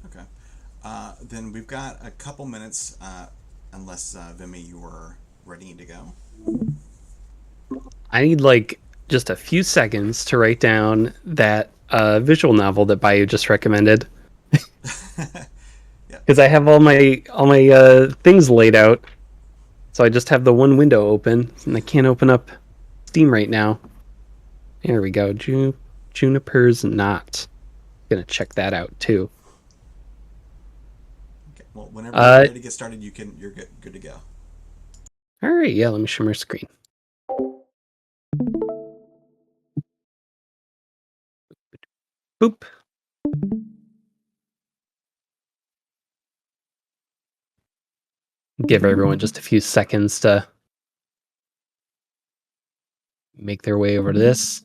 Okay. Then we've got a couple minutes, unless Vimy, you're ready to go. I need just a few seconds to write down that visual novel that Bayou just recommended Yeah. because I have all my things laid out. So I just have the one window open and I can't open up Steam right now. There we go. Juniper's Knot. Gonna check that out too. Okay. Well, whenever you're Uh, ready to get started, you're good to go. all right. Yeah, let me share my screen. Boop. Give everyone just a few seconds to make their way over to this.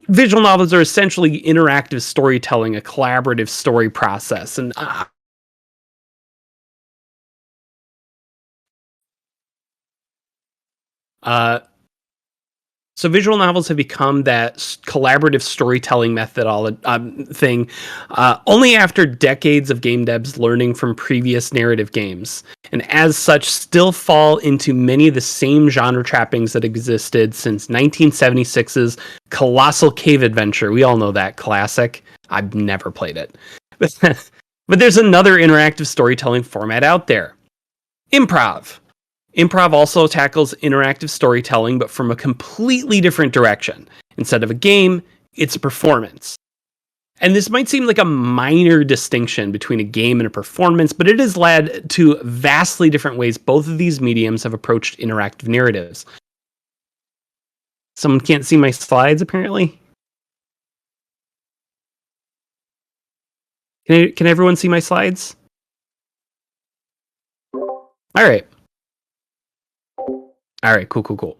Visual novels are essentially interactive storytelling, a collaborative story process, and uh, so visual novels have become that collaborative storytelling methodology thing only after decades of game devs learning from previous narrative games, and as such, still fall into many of the same genre trappings that existed since 1976's Colossal Cave Adventure. We all know that classic. I've never played it, but there's another interactive storytelling format out there: improv. Improv also tackles interactive storytelling, but from a completely different direction. Instead of a game, it's a performance. And this might seem like a minor distinction between a game and a performance, but it has led to vastly different ways both of these mediums have approached interactive narratives. Someone can't see my slides, apparently. Can everyone see my slides? All right. All right, cool.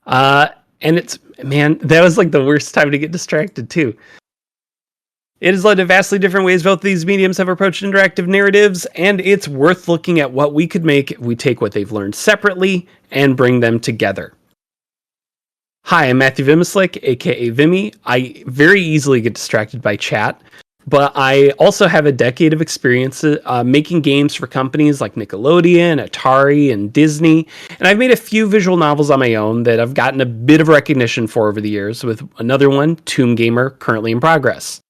Uh, and it's, man, that was like the worst time to get distracted, too. It has led to vastly different ways both these mediums have approached interactive narratives, and it's worth looking at what we could make if we take what they've learned separately and bring them together. Hi, I'm Matthew Vimislik, aka Vimi. I very easily get distracted by chat, but I also have a decade of experience making games for companies like Nickelodeon, Atari, and Disney, and I've made a few visual novels on my own that I've gotten a bit of recognition for over the years, with another one, Tomb Gamer, currently in progress.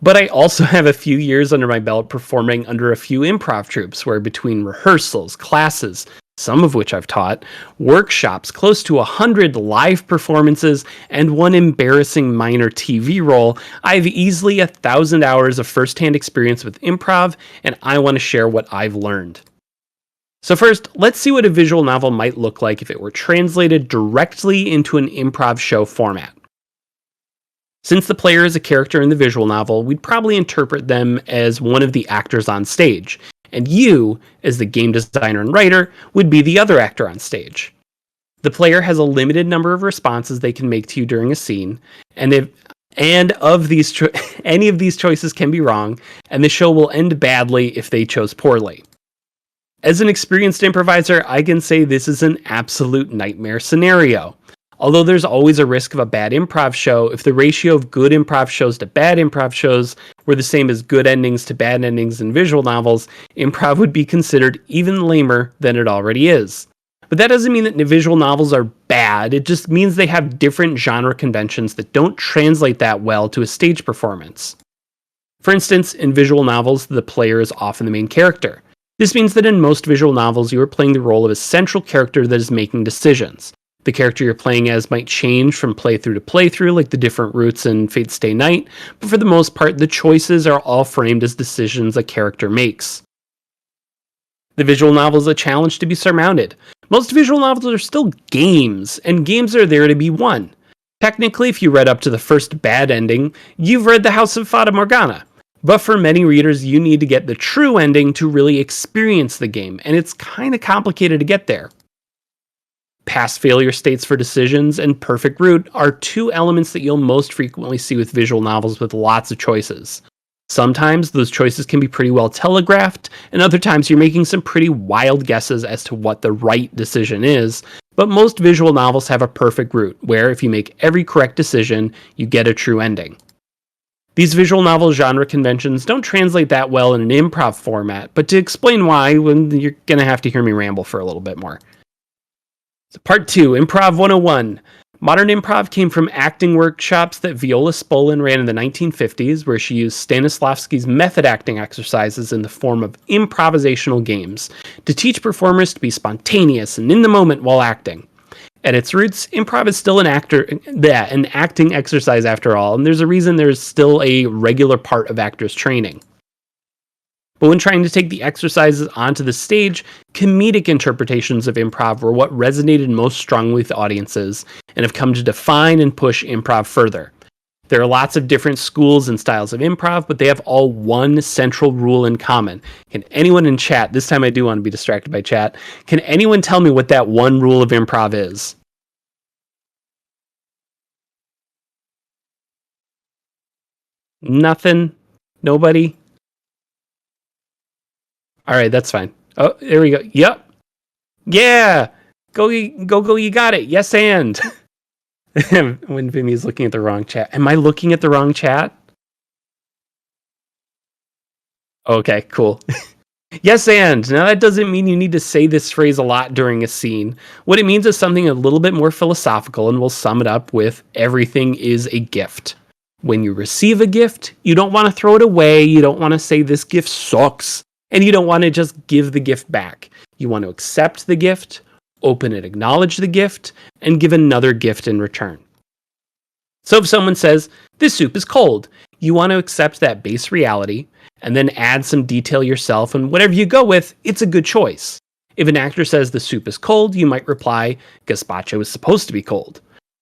But I also have a few years under my belt performing under a few improv troupes where between rehearsals, classes, some of which I've taught, workshops, close to 100 live performances, and one embarrassing minor TV role, I have easily 1,000 hours of firsthand experience with improv, and I want to share what I've learned. So first, let's see what a visual novel might look like if it were translated directly into an improv show format. Since the player is a character in the visual novel, we'd probably interpret them as one of the actors on stage, and you, as the game designer and writer, would be the other actor on stage. The player has a limited number of responses they can make to you during a scene, and if and of these any of these choices can be wrong, and the show will end badly if they chose poorly. As an experienced improviser, I can say this is an absolute nightmare scenario. Although there's always a risk of a bad improv show, if the ratio of good improv shows to bad improv shows were the same as good endings to bad endings in visual novels, improv would be considered even lamer than it already is. But that doesn't mean that visual novels are bad, it just means they have different genre conventions that don't translate that well to a stage performance. For instance, in visual novels, the player is often the main character. This means that in most visual novels, you are playing the role of a central character that is making decisions. The character you're playing as might change from playthrough to playthrough, like the different routes in Fate Stay Night, but for the most part, the choices are all framed as decisions a character makes. The visual novel is a challenge to be surmounted. Most visual novels are still games, and games are there to be won. Technically, if you read up to the first bad ending, you've read The House of Fata Morgana. But for many readers, you need to get the true ending to really experience the game, and it's kind of complicated to get there. Pass failure states for decisions and perfect route are two elements that you'll most frequently see with visual novels with lots of choices. Sometimes those choices can be pretty well telegraphed, and other times you're making some pretty wild guesses as to what the right decision is, but most visual novels have a perfect route, where if you make every correct decision, you get a true ending. These visual novel genre conventions don't translate that well in an improv format, but to explain why, you're going to have to hear me ramble for a little bit more. So part 2, Improv 101. Modern improv came from acting workshops that Viola Spolin ran in the 1950s, where she used Stanislavski's method acting exercises in the form of improvisational games to teach performers to be spontaneous and in the moment while acting. At its roots, improv is still an acting exercise after all, and there's a reason there's still a regular part of actors' training. But when trying to take the exercises onto the stage, comedic interpretations of improv were what resonated most strongly with audiences and have come to define and push improv further. There are lots of different schools and styles of improv, but they have all one central rule in common. Can anyone in chat, this time I do want to be distracted by chat, can anyone tell me what that one rule of improv is? Nothing? Nobody? Alright, that's fine. Oh, there we go. Yep. Yeah! Go, you got it. Yes, and. When Vimi's looking at the wrong chat. Am I looking at the wrong chat? Okay, cool. Yes, and. Now that doesn't mean you need to say this phrase a lot during a scene. What it means is something a little bit more philosophical, and we'll sum it up with everything is a gift. When you receive a gift, you don't want to throw it away. You don't want to say this gift sucks. And you don't want to just give the gift back. You want to accept the gift, open and acknowledge the gift, and give another gift in return. So if someone says, this soup is cold, you want to accept that base reality, and then add some detail yourself, and whatever you go with, it's a good choice. If an actor says the soup is cold, you might reply, gazpacho is supposed to be cold.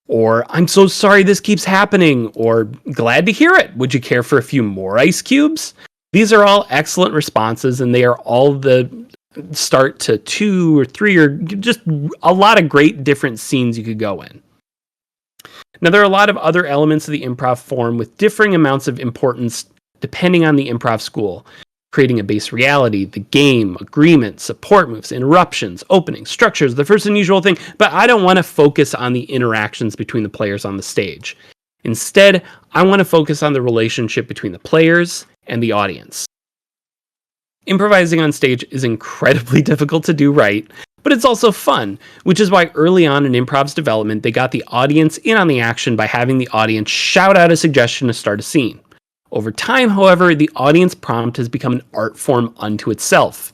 Or, I'm so sorry this keeps happening, or, glad to hear it, would you care for a few more ice cubes? These are all excellent responses, and they are all the start to 2 or 3 or just a lot of great different scenes you could go in. Now, there are a lot of other elements of the improv form with differing amounts of importance depending on the improv school. Creating a base reality, the game, agreement, support moves, interruptions, openings, structures, the first unusual thing, but I don't want to focus on the interactions between the players on the stage. Instead, I want to focus on the relationship between the players and the audience. Improvising on stage is incredibly difficult to do right, but it's also fun, which is why early on in improv's development, they got the audience in on the action by having the audience shout out a suggestion to start a scene. Over time, however, the audience prompt has become an art form unto itself.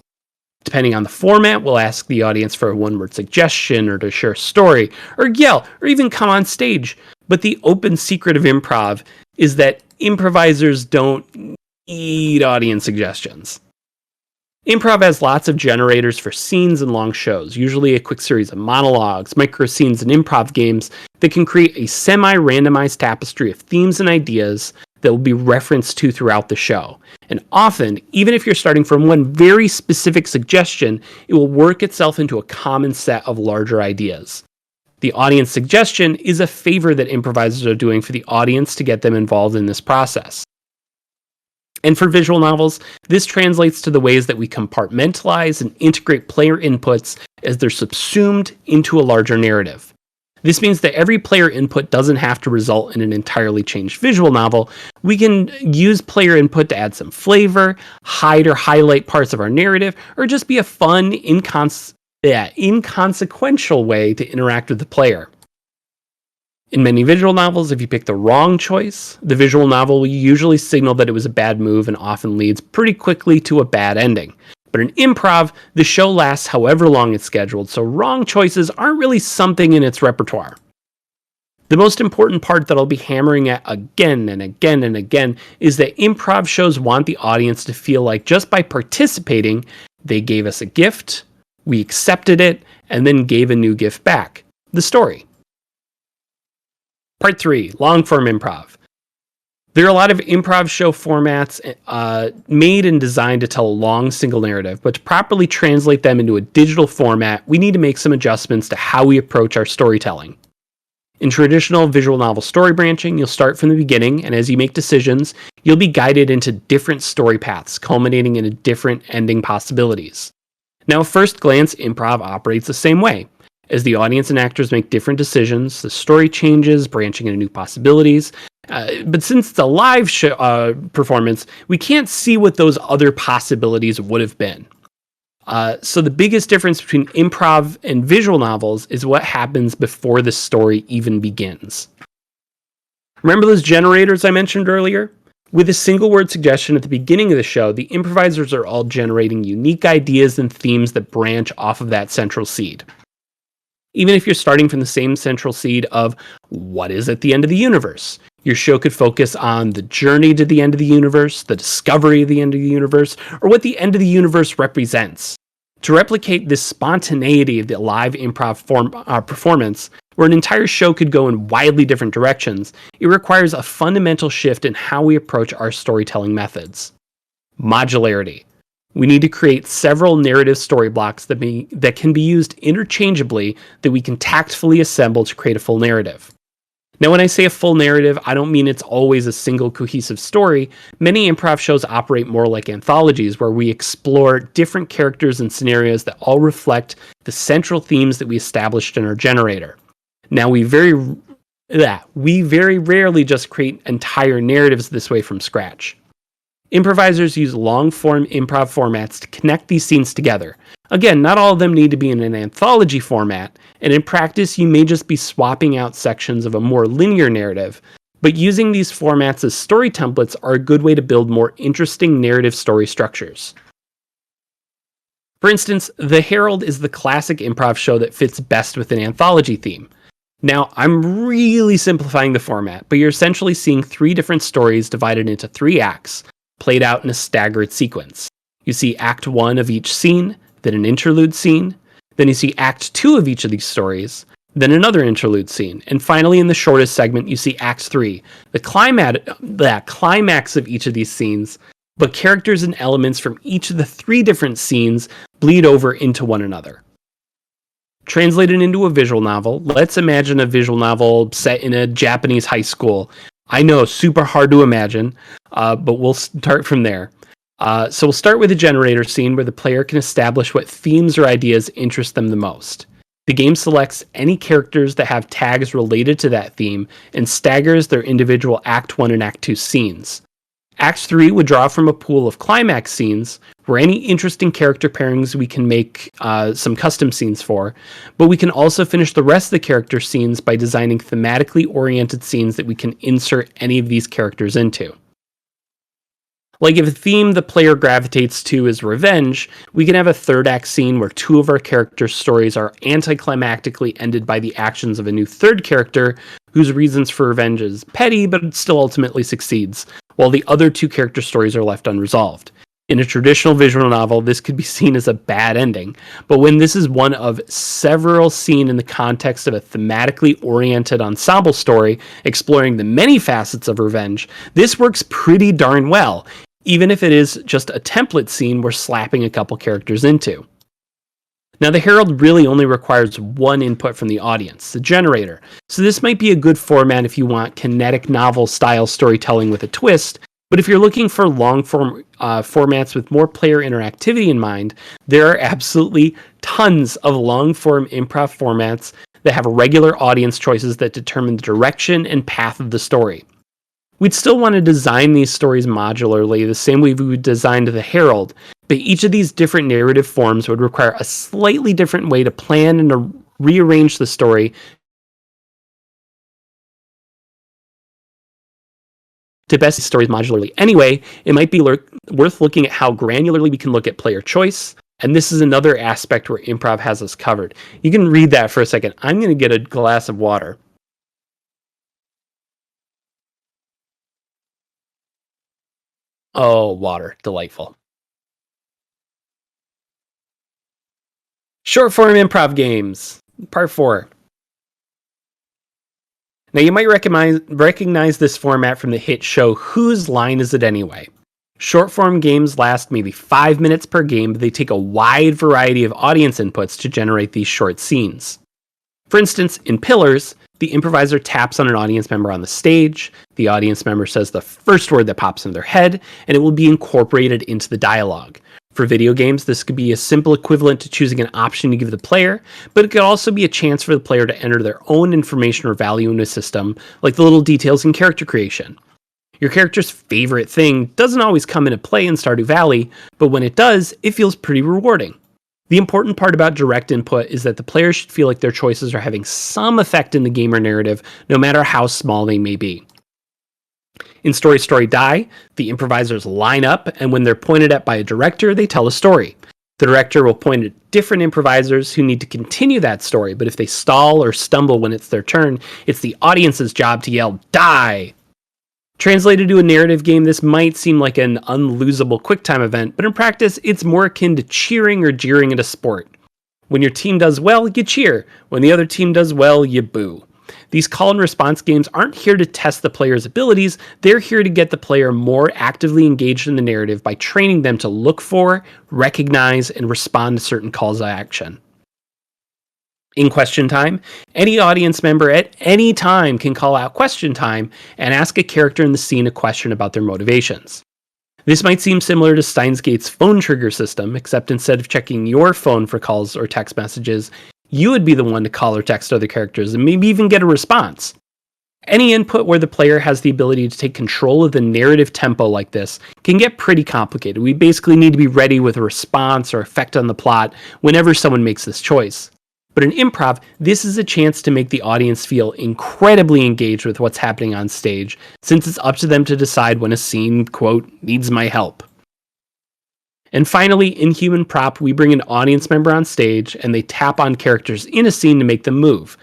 Depending on the format, we'll ask the audience for a one-word suggestion or to share a story, or yell, or even come on stage. But the open secret of improv is that improvisers don't need audience suggestions. Improv has lots of generators for scenes and long shows, usually a quick series of monologues, micro scenes, and improv games that can create a semi-randomized tapestry of themes and ideas that will be referenced to throughout the show. And often, even if you're starting from one very specific suggestion, it will work itself into a common set of larger ideas. The audience suggestion is a favor that improvisers are doing for the audience to get them involved in this process. And for visual novels, this translates to the ways that we compartmentalize and integrate player inputs as they're subsumed into a larger narrative. This means that every player input doesn't have to result in an entirely changed visual novel. We can use player input to add some flavor, hide or highlight parts of our narrative, or just be a fun, inconsequential way to interact with the player. In many visual novels, if you pick the wrong choice, the visual novel will usually signal that it was a bad move and often leads pretty quickly to a bad ending. But in improv, the show lasts however long it's scheduled, so wrong choices aren't really something in its repertoire. The most important part that I'll be hammering at again and again and again is that improv shows want the audience to feel like just by participating, they gave us a gift, we accepted it, and then gave a new gift back. The story. Part 3, long-form improv. There are a lot of improv show formats made and designed to tell a long single narrative, but to properly translate them into a digital format, we need to make some adjustments to how we approach our storytelling. In traditional visual novel story branching, you'll start from the beginning, and as you make decisions, you'll be guided into different story paths, culminating in different ending possibilities. Now, at first glance, improv operates the same way. As the audience and actors make different decisions, the story changes, branching into new possibilities. But since it's a live performance, we can't see what those other possibilities would have been. So the biggest difference between improv and visual novels is what happens before the story even begins. Remember those generators I mentioned earlier? With a single word suggestion at the beginning of the show, the improvisers are all generating unique ideas and themes that branch off of that central seed. Even if you're starting from the same central seed of what is at the end of the universe, your show could focus on the journey to the end of the universe, the discovery of the end of the universe, or what the end of the universe represents. To replicate this spontaneity of the live improv performance, where an entire show could go in wildly different directions, it requires a fundamental shift in how we approach our storytelling methods. Modularity. We need to create several narrative story blocks that can be used interchangeably that we can tactfully assemble to create a full narrative. Now, when I say a full narrative, I don't mean it's always a single cohesive story. Many improv shows operate more like anthologies, where we explore different characters and scenarios that all reflect the central themes that we established in our generator. Now, we very rarely just create entire narratives this way from scratch. Improvisers use long-form improv formats to connect these scenes together. Again, not all of them need to be in an anthology format, and in practice you may just be swapping out sections of a more linear narrative, but using these formats as story templates are a good way to build more interesting narrative story structures. For instance, The Herald is the classic improv show that fits best with an anthology theme. Now, I'm really simplifying the format, but you're essentially seeing 3 different stories divided into 3 acts, played out in a staggered sequence. You see Act 1 of each scene, then an interlude scene, then you see Act 2 of each of these stories, then another interlude scene, and finally in the shortest segment you see Act 3, the climax of each of these scenes, but characters and elements from each of the 3 different scenes bleed over into one another. Translated into a visual novel, let's imagine a visual novel set in a Japanese high school. I know, super hard to imagine, but we'll start from there. So we'll start with a generator scene where the player can establish what themes or ideas interest them the most. The game selects any characters that have tags related to that theme and staggers their individual Act 1 and Act 2 scenes. Act 3 would draw from a pool of climax scenes, where any interesting character pairings we can make some custom scenes for, but we can also finish the rest of the character scenes by designing thematically oriented scenes that we can insert any of these characters into. Like if a theme the player gravitates to is revenge, we can have a 3rd act scene where 2 of our characters' stories are anticlimactically ended by the actions of a new 3rd character whose reasons for revenge is petty but still ultimately succeeds, while the other 2 character stories are left unresolved. In a traditional visual novel, this could be seen as a bad ending, but when this is one of several seen in the context of a thematically oriented ensemble story exploring the many facets of revenge, this works pretty darn well, even if it is just a template scene we're slapping a couple characters into. Now, the Herald really only requires one input from the audience, the generator, so this might be a good format if you want kinetic novel-style storytelling with a twist, but if you're looking for long-form formats with more player interactivity in mind, there are absolutely tons of long-form improv formats that have regular audience choices that determine the direction and path of the story. We'd still want to design these stories modularly, the same way we would design The Herald, but each of these different narrative forms would require a slightly different way to plan and to rearrange the story To best these stories modularly anyway, it might be worth looking at how granularly we can look at player choice. And this is another aspect where improv has us covered. You can read that for a second. I'm going to get a glass of water. Oh, water. Delightful. Short form improv games, part 4. Now, you might recognize this format from the hit show Whose Line Is It Anyway? Short form games last maybe 5 minutes per game, but they take a wide variety of audience inputs to generate these short scenes. For instance, in Pillars, the improviser taps on an audience member on the stage, the audience member says the first word that pops into their head, and it will be incorporated into the dialogue. For video games, this could be a simple equivalent to choosing an option to give the player, but it could also be a chance for the player to enter their own information or value in a system, like the little details in character creation. Your character's favorite thing doesn't always come into play in Stardew Valley, but when it does, it feels pretty rewarding. The important part about direct input is that the player should feel like their choices are having some effect in the game or narrative, no matter how small they may be. In Story Story Die, the improvisers line up, and when they're pointed at by a director, they tell a story. The director will point at different improvisers who need to continue that story, but if they stall or stumble when it's their turn, it's the audience's job to yell, "Die!" Translated to a narrative game, this might seem like an unlosable QuickTime event, but in practice, it's more akin to cheering or jeering at a sport. When your team does well, you cheer. When the other team does well, you boo. These call and response games aren't here to test the player's abilities, they're here to get the player more actively engaged in the narrative by training them to look for, recognize, and respond to certain calls to action. In Question Time, any audience member at any time can call out Question Time and ask a character in the scene a question about their motivations. This might seem similar to Steins Gate's phone trigger system, except instead of checking your phone for calls or text messages, you would be the one to call or text other characters and maybe even get a response. Any input where the player has the ability to take control of the narrative tempo like this can get pretty complicated. We basically need to be ready with a response or effect on the plot whenever someone makes this choice. But in improv, this is a chance to make the audience feel incredibly engaged with what's happening on stage, since it's up to them to decide when a scene, quote, needs my help. And finally, in Human Prop, we bring an audience member on stage and they tap on characters in a scene to make them move.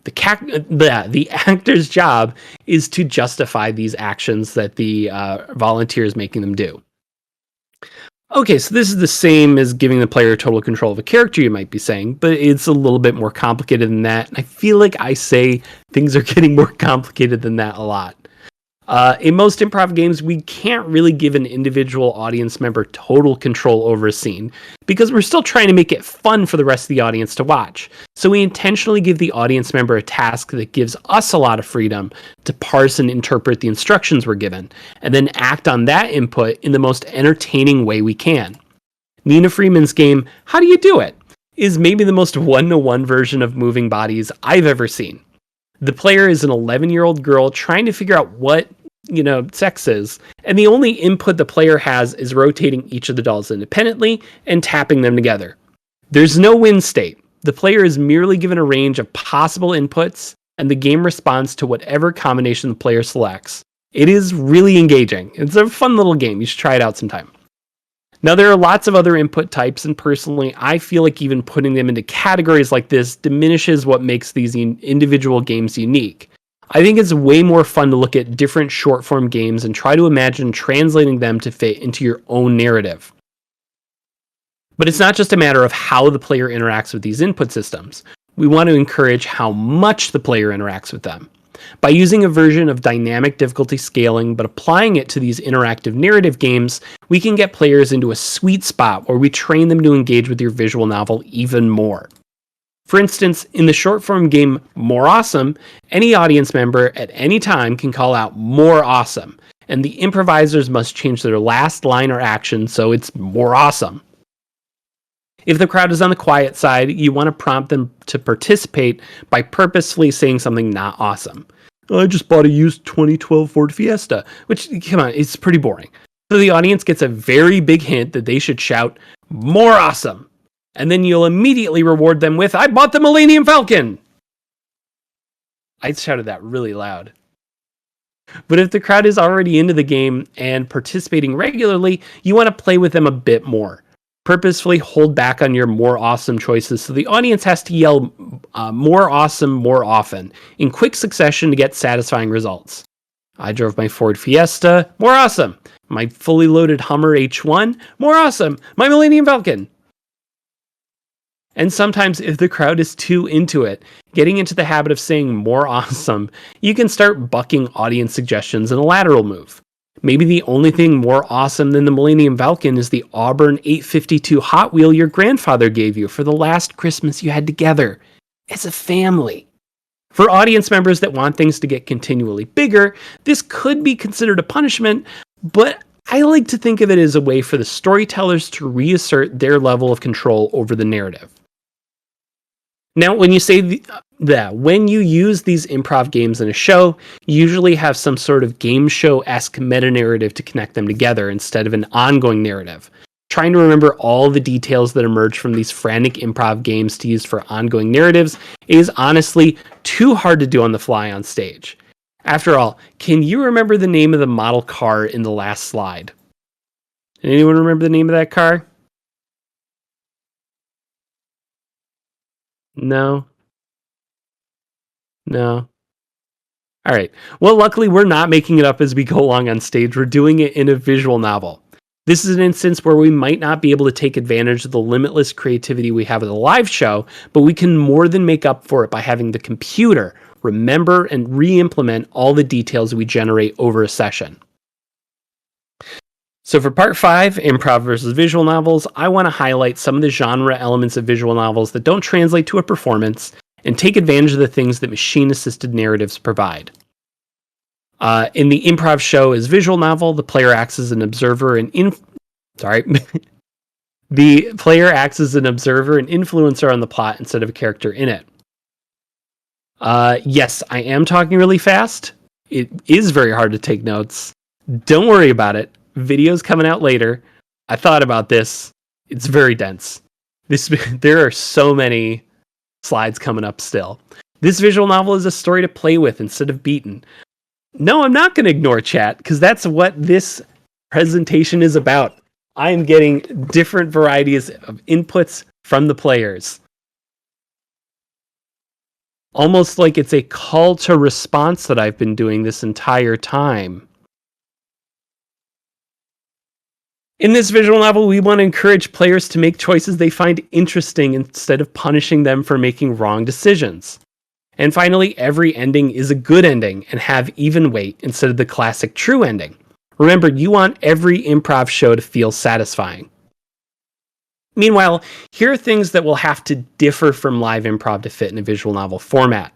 The actor's job is to justify these actions that the volunteer is making them do. Okay, so this is the same as giving the player total control of a character, you might be saying, but it's a little bit more complicated than that. And I feel like I say things are getting more complicated than that a lot. In most improv games, we can't really give an individual audience member total control over a scene because we're still trying to make it fun for the rest of the audience to watch. So we intentionally give the audience member a task that gives us a lot of freedom to parse and interpret the instructions we're given, and then act on that input in the most entertaining way we can. Nina Freeman's game, How Do You Do It?, is maybe the most one-to-one version of moving bodies I've ever seen. The player is an 11-year-old girl trying to figure out what sex is, and the only input the player has is rotating each of the dolls independently and tapping them together. There's no win state. The player is merely given a range of possible inputs, and the game responds to whatever combination the player selects. It is really engaging. It's a fun little game. You should try it out sometime. Now, there are lots of other input types, and personally, I feel like even putting them into categories like this diminishes what makes these individual games unique. I think it's way more fun to look at different short-form games and try to imagine translating them to fit into your own narrative. But it's not just a matter of how the player interacts with these input systems. We want to encourage how much the player interacts with them. By using a version of dynamic difficulty scaling, but applying it to these interactive narrative games, we can get players into a sweet spot where we train them to engage with your visual novel even more. For instance, in the short-form game More Awesome, any audience member at any time can call out More Awesome, and the improvisers must change their last line or action so it's More Awesome. If the crowd is on the quiet side, you want to prompt them to participate by purposefully saying something not awesome. I just bought a used 2012 Ford Fiesta, which, come on, it's pretty boring. So the audience gets a very big hint that they should shout, More Awesome! And then you'll immediately reward them with, I bought the Millennium Falcon! I shouted that really loud. But if the crowd is already into the game and participating regularly, you want to play with them a bit more. Purposefully hold back on your more awesome choices so the audience has to yell more awesome more often in quick succession to get satisfying results. I drove my Ford Fiesta, more awesome. My fully loaded Hummer H1, more awesome. My Millennium Falcon. And sometimes, if the crowd is too into it, getting into the habit of saying more awesome, you can start bucking audience suggestions in a lateral move. Maybe the only thing more awesome than the Millennium Falcon is the Auburn 852 Hot Wheel your grandfather gave you for the last Christmas you had together as a family. For audience members that want things to get continually bigger, this could be considered a punishment, but I like to think of it as a way for the storytellers to reassert their level of control over the narrative. Now, when you say that, when you use these improv games in a show, you usually have some sort of game show-esque meta-narrative to connect them together instead of an ongoing narrative. Trying to remember all the details that emerge from these frantic improv games to use for ongoing narratives is honestly too hard to do on the fly on stage. After all, can you remember the name of the model car in the last slide? Anyone remember the name of that car? No? No? All right. Well, luckily, we're not making it up as we go along on stage. We're doing it in a visual novel. This is an instance where we might not be able to take advantage of the limitless creativity we have at a live show, but we can more than make up for it by having the computer remember and re-implement all the details we generate over a session. So for part 5, improv versus visual novels, I want to highlight some of the genre elements of visual novels that don't translate to a performance and take advantage of the things that machine-assisted narratives provide. In the improv show as visual novel, the player acts as an observer and the player acts as an observer and influencer on the plot instead of a character in it. Yes, I am talking really fast. It is very hard to take notes. Don't worry about it. Video's coming out later. I thought about this. It's very dense. There are so many slides coming up still. This visual novel is a story to play with instead of beaten. No, I'm not going to ignore chat because that's what this presentation is about. I am getting different varieties of inputs from the players. Almost like it's a call to response that I've been doing this entire time. In this visual novel, we want to encourage players to make choices they find interesting instead of punishing them for making wrong decisions. And finally, every ending is a good ending and have even weight instead of the classic true ending. Remember, you want every improv show to feel satisfying. Meanwhile, here are things that will have to differ from live improv to fit in a visual novel format.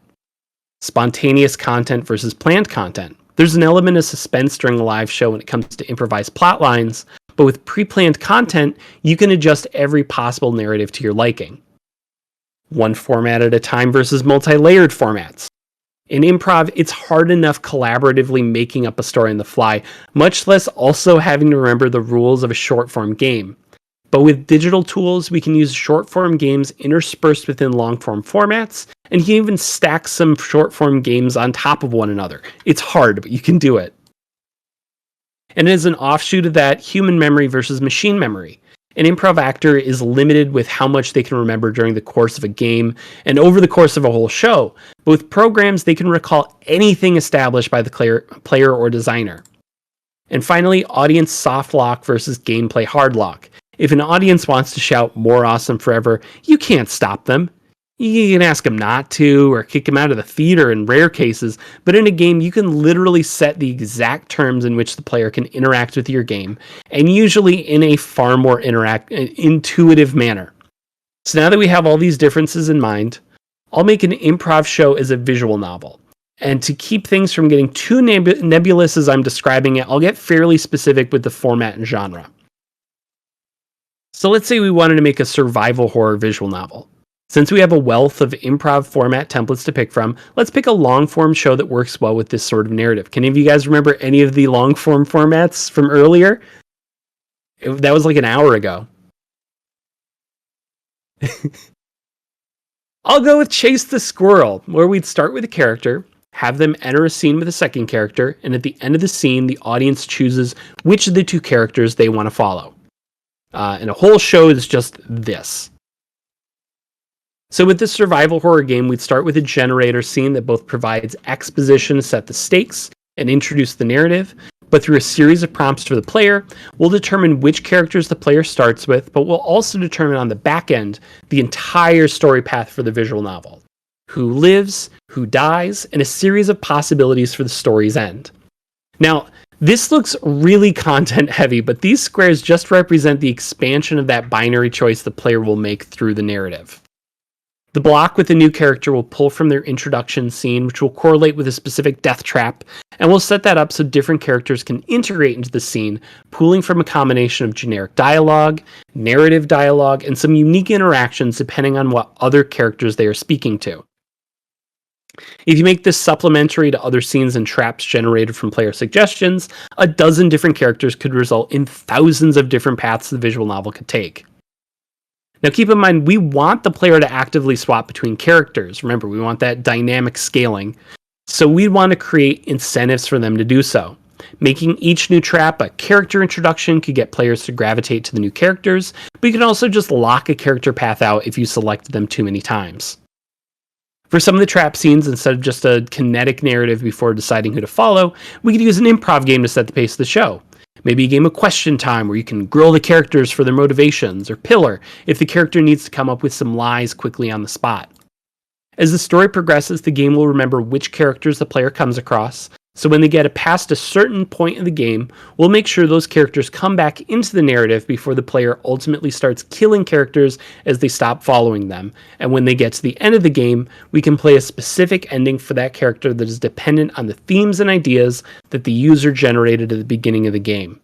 Spontaneous content versus planned content. There's an element of suspense during a live show when it comes to improvised plot lines, but with pre-planned content, you can adjust every possible narrative to your liking. One format at a time versus multi-layered formats. In improv, it's hard enough collaboratively making up a story on the fly, much less also having to remember the rules of a short-form game. But with digital tools, we can use short-form games interspersed within long-form formats, and you can even stack some short-form games on top of one another. It's hard, but you can do it. And as an offshoot of that, human memory versus machine memory. An improv actor is limited with how much they can remember during the course of a game and over the course of a whole show. But with programs, they can recall anything established by the player or designer. And finally, audience soft lock versus gameplay hard lock. If an audience wants to shout more awesome forever, you can't stop them. You can ask them not to or kick them out of the theater in rare cases, but in a game you can literally set the exact terms in which the player can interact with your game, and usually in a far more intuitive manner. So now that we have all these differences in mind, I'll make an improv show as a visual novel. And to keep things from getting too nebulous as I'm describing it, I'll get fairly specific with the format and genre. So let's say we wanted to make a survival horror visual novel. Since we have a wealth of improv format templates to pick from, let's pick a long-form show that works well with this sort of narrative. Can any of you guys remember any of the long-form formats from earlier? That was like an hour ago. I'll go with Chase the Squirrel, where we'd start with a character, have them enter a scene with a second character, and at the end of the scene, the audience chooses which of the two characters they want to follow. And a whole show is just this. So with this survival horror game, we'd start with a generator scene that both provides exposition to set the stakes and introduce the narrative, but through a series of prompts for the player, we'll determine which characters the player starts with, but we'll also determine on the back end the entire story path for the visual novel. Who lives, who dies, and a series of possibilities for the story's end. Now, this looks really content heavy, but these squares just represent the expansion of that binary choice the player will make through the narrative. The block with the new character will pull from their introduction scene, which will correlate with a specific death trap, and we'll set that up so different characters can integrate into the scene, pooling from a combination of generic dialogue, narrative dialogue, and some unique interactions depending on what other characters they are speaking to. If you make this supplementary to other scenes and traps generated from player suggestions, a dozen different characters could result in thousands of different paths the visual novel could take. Now keep in mind, we want the player to actively swap between characters. Remember, we want that dynamic scaling. So we want to create incentives for them to do so. Making each new trap a character introduction could get players to gravitate to the new characters, but you can also just lock a character path out if you selected them too many times. For some of the trap scenes, instead of just a kinetic narrative before deciding who to follow, we could use an improv game to set the pace of the show. Maybe a game of question time where you can grill the characters for their motivations, or pillar if the character needs to come up with some lies quickly on the spot. As the story progresses, the game will remember which characters the player comes across, so when they get past a certain point in the game, we'll make sure those characters come back into the narrative before the player ultimately starts killing characters as they stop following them, and when they get to the end of the game, we can play a specific ending for that character that is dependent on the themes and ideas that the user generated at the beginning of the game.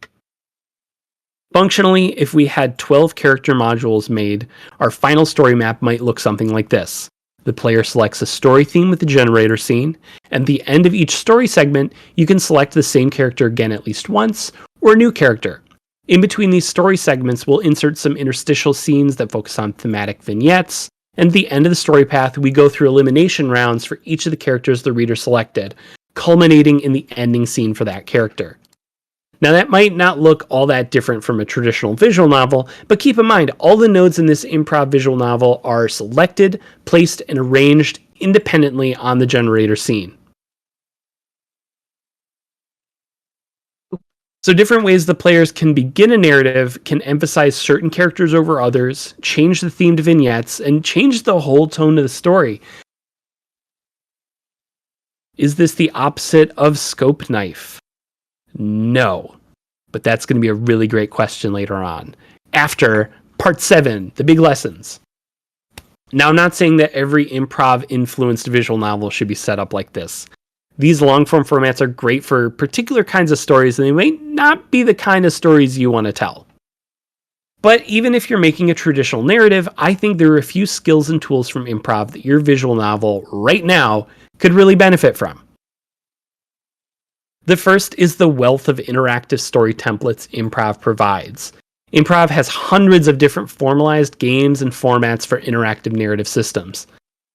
Functionally, if we had 12 character modules made, our final story map might look something like this. The player selects a story theme with the generator scene, and at the end of each story segment, you can select the same character again at least once, or a new character. In between these story segments, we'll insert some interstitial scenes that focus on thematic vignettes, and at the end of the story path, we go through elimination rounds for each of the characters the reader selected, culminating in the ending scene for that character. Now that might not look all that different from a traditional visual novel, but keep in mind all the nodes in this improv visual novel are selected, placed, and arranged independently on the generator scene. So different ways the players can begin a narrative can emphasize certain characters over others, change the theme to vignettes, and change the whole tone of the story. Is this the opposite of scope knife? No, but that's going to be a really great question later on. After part 7, the big lessons. Now, I'm not saying that every improv-influenced visual novel should be set up like this. These long-form formats are great for particular kinds of stories, and they may not be the kind of stories you want to tell. But even if you're making a traditional narrative, I think there are a few skills and tools from improv that your visual novel right now could really benefit from. The first is the wealth of interactive story templates improv provides. Improv has hundreds of different formalized games and formats for interactive narrative systems.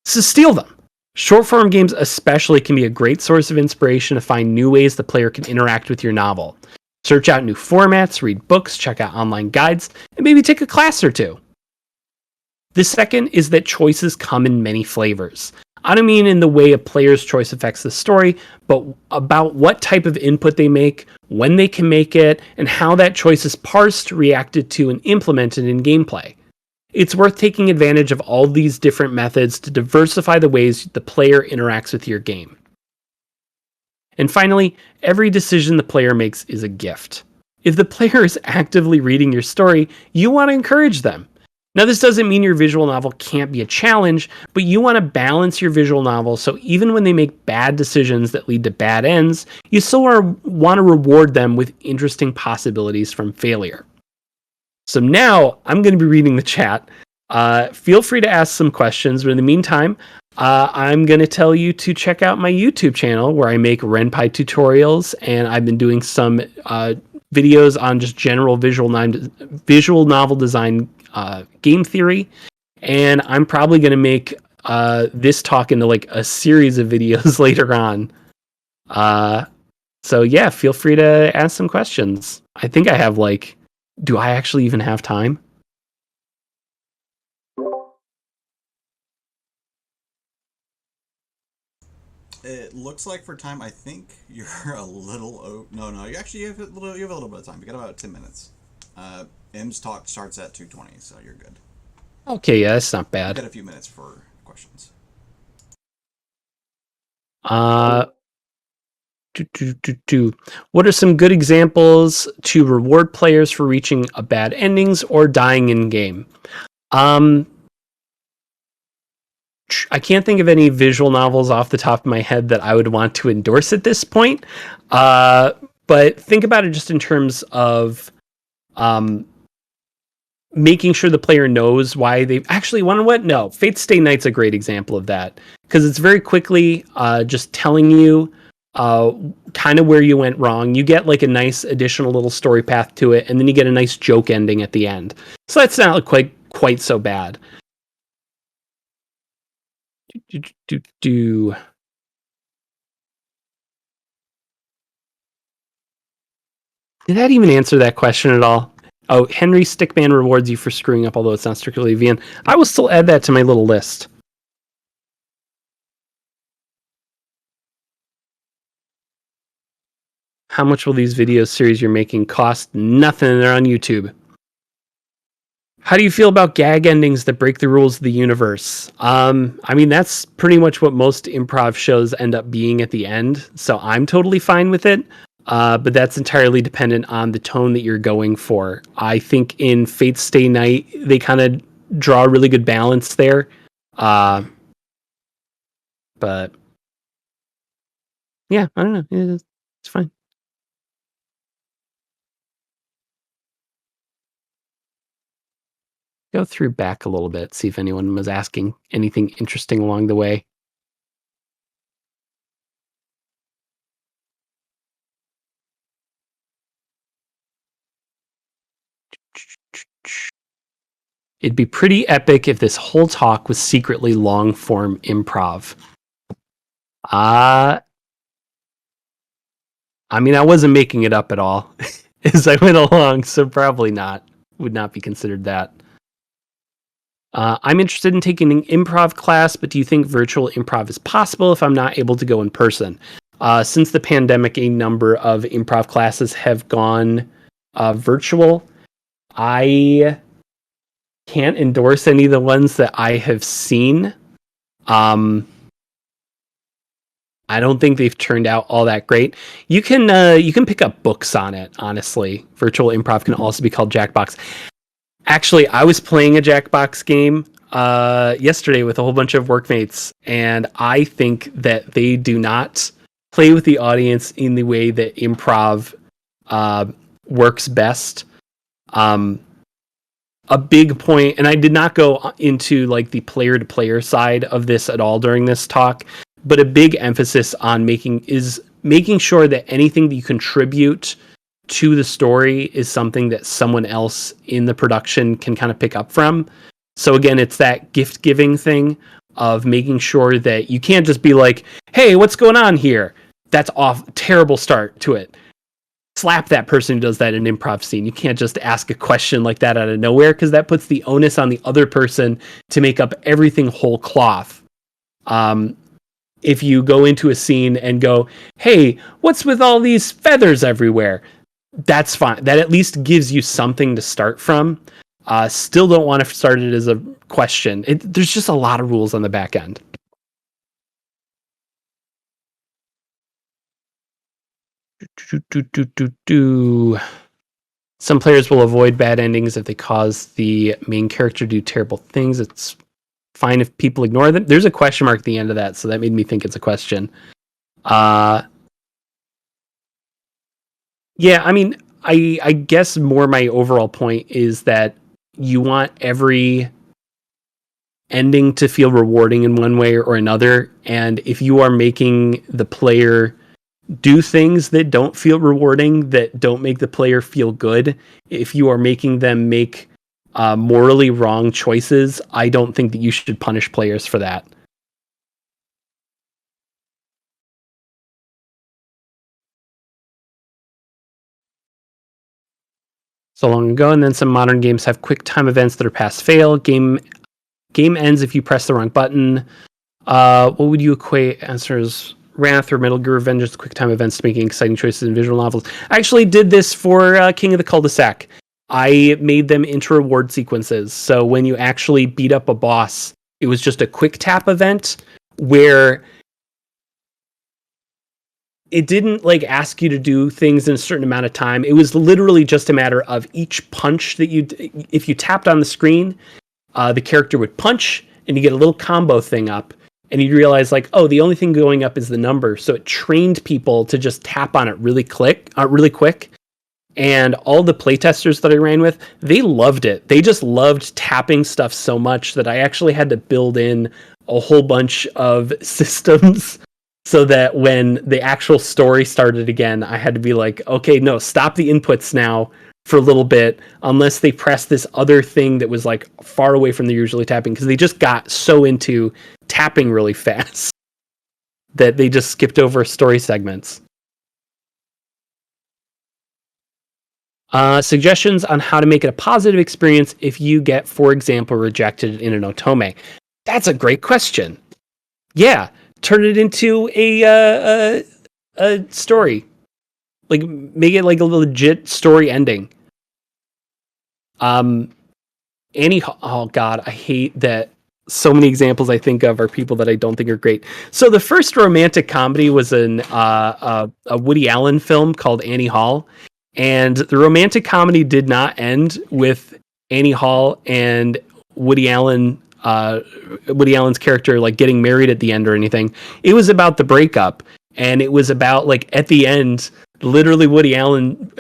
So steal them. Short-form games especially can be a great source of inspiration to find new ways the player can interact with your novel. Search out new formats, read books, check out online guides, and maybe take a class or two. The second is that choices come in many flavors. I don't mean in the way a player's choice affects the story, but about what type of input they make, when they can make it, and how that choice is parsed, reacted to, and implemented in gameplay. It's worth taking advantage of all these different methods to diversify the ways the player interacts with your game. And finally, every decision the player makes is a gift. If the player is actively reading your story, you want to encourage them. Now, this doesn't mean your visual novel can't be a challenge, but you want to balance your visual novel so even when they make bad decisions that lead to bad ends, you still want to reward them with interesting possibilities from failure. So now I'm going to be reading the chat. Feel free to ask some questions, but in the meantime, I'm going to tell you to check out my YouTube channel where I make Ren'Py tutorials, and I've been doing some videos on just general visual novel design game theory, and I'm probably going to make this talk into like a series of videos later on. So yeah, feel free to ask some questions. I think I have like, do I actually even have time? It looks like for time, I think you're a little. No. You have a little bit of time. You got about 10 minutes. M's talk starts at 2:20, so you're good. Okay, yeah, that's not You bad. got a few minutes for questions. Uh, What are some good examples to reward players for reaching a bad endings or dying in game? Um, I can't think of any visual novels off the top of my head that I would want to endorse at this point. Uh, but think about it just in terms of um, making sure the player knows why they actually want to what. No, Fate Stay Night's a great example of that because it's very quickly just telling you kind of where you went wrong. You get like a nice additional little story path to it, and then you get a nice joke ending at the end. So that's not quite so bad. Do. Did that even answer that question at all? Oh, Henry Stickman rewards you for screwing up, although it's not strictly VN. I will still add that to my little list. How much will these video series you're making cost? Nothing. They're on YouTube. How do you feel about gag endings that break the rules of the universe? I mean, that's pretty much what most improv shows end up being at the end. So I'm totally fine with it. But that's entirely dependent on the tone that you're going for. I think in Fate Stay Night, they kind of draw a really good balance there. But yeah, I don't know. It's fine. Go through back a little bit, see if anyone was asking anything interesting along the way. It'd be pretty epic if this whole talk was secretly long form improv. I mean, I wasn't making it up at all as I went along, so probably not. Would not be considered that. I'm interested in taking an improv class, but do you think virtual improv is possible if I'm not able to go in person? Since the pandemic, a number of improv classes have gone virtual. I can't endorse any of the ones that I have seen. I don't think they've turned out all that great. You can pick up books on it, honestly. Virtual improv can also be called Jackbox. Actually, I was playing a Jackbox game yesterday with a whole bunch of workmates, and I think that they do not play with the audience in the way that improv works best. A big point, and I did not go into like the player to player side of this at all during this talk, but a big emphasis on making sure that anything that you contribute to the story is something that someone else in the production can kind of pick up from. So again, it's that gift giving thing of making sure that you can't just be like, hey, what's going on here? That's off, terrible start to it. Slap that person who does that in an improv scene. You can't just ask a question like that out of nowhere because that puts the onus on the other person to make up everything whole cloth. If you go into a scene and go, hey, what's with all these feathers everywhere? That's fine. That at least gives you something to start from. Still don't want to start it as a question. There's just a lot of rules on the back end. Some players will avoid bad endings if they cause the main character to do terrible things. It's fine if people ignore them. There's a question mark at the end of that, so that made me think it's a question. Yeah, I mean, I guess more my overall point is that you want every ending to feel rewarding in one way or another, and if you are making the player do things that don't feel rewarding, that don't make the player feel good, if you are making them make morally wrong choices, I don't think that you should punish players for that. so long ago. And then some modern games have quick time events that are pass fail. Game ends if you press the wrong button. What would you equate answers Wrath or Metal Gear Revengeance quick time events to making exciting choices in visual novels? I actually did this for King of the Cul-de-Sac. I made them into reward sequences. So when you actually beat up a boss, it was just a quick tap event where it didn't like ask you to do things in a certain amount of time. It was literally just a matter of each punch that if you tapped on the screen, the character would punch and you get a little combo thing up, and you'd realize like, oh, the only thing going up is the number. So it trained people to just tap on it really quick. And all the playtesters that I ran with, they loved it. They just loved tapping stuff so much that I actually had to build in a whole bunch of systems so that when the actual story started again, I had to be like, okay, no, stop the inputs now for a little bit, unless they press this other thing that was like far away from the usually tapping, because they just got so into tapping really fast that they just skipped over story segments. Suggestions on how to make it a positive experience if you get, for example, rejected in an otome. That's a great question. Yeah, turn it into a story. Like, make it like a legit story ending. Oh god, I hate that so many examples I think of are people that I don't think are great. So the first romantic comedy was a Woody Allen film called Annie Hall, and the romantic comedy did not end with Annie Hall and Woody Allen's character like getting married at the end or anything. It was about the breakup, and it was about like at the end, literally Woody Allen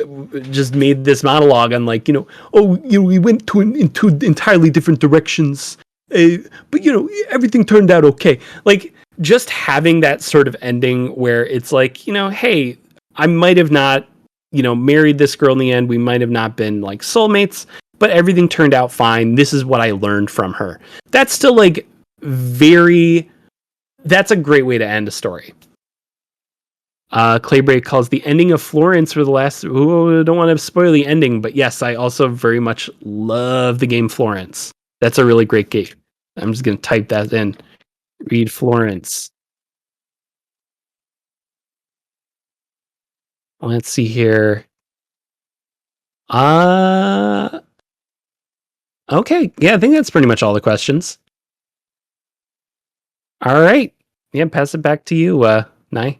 just made this monologue on like, we went into entirely different directions, but everything turned out okay. Like just having that sort of ending where it's like, hey, I might have not, married this girl in the end. We might have not been like soulmates, but everything turned out fine. This is what I learned from her. That's still like that's a great way to end a story. Claybreak calls the ending of Florence for the last. Ooh, I don't want to spoil the ending, but yes, I also very much love the game Florence. That's a really great game. I'm just going to type that in. Read Florence. Let's see here. Okay. Yeah, I think that's pretty much all the questions. All right. Yeah, pass it back to you, Nye.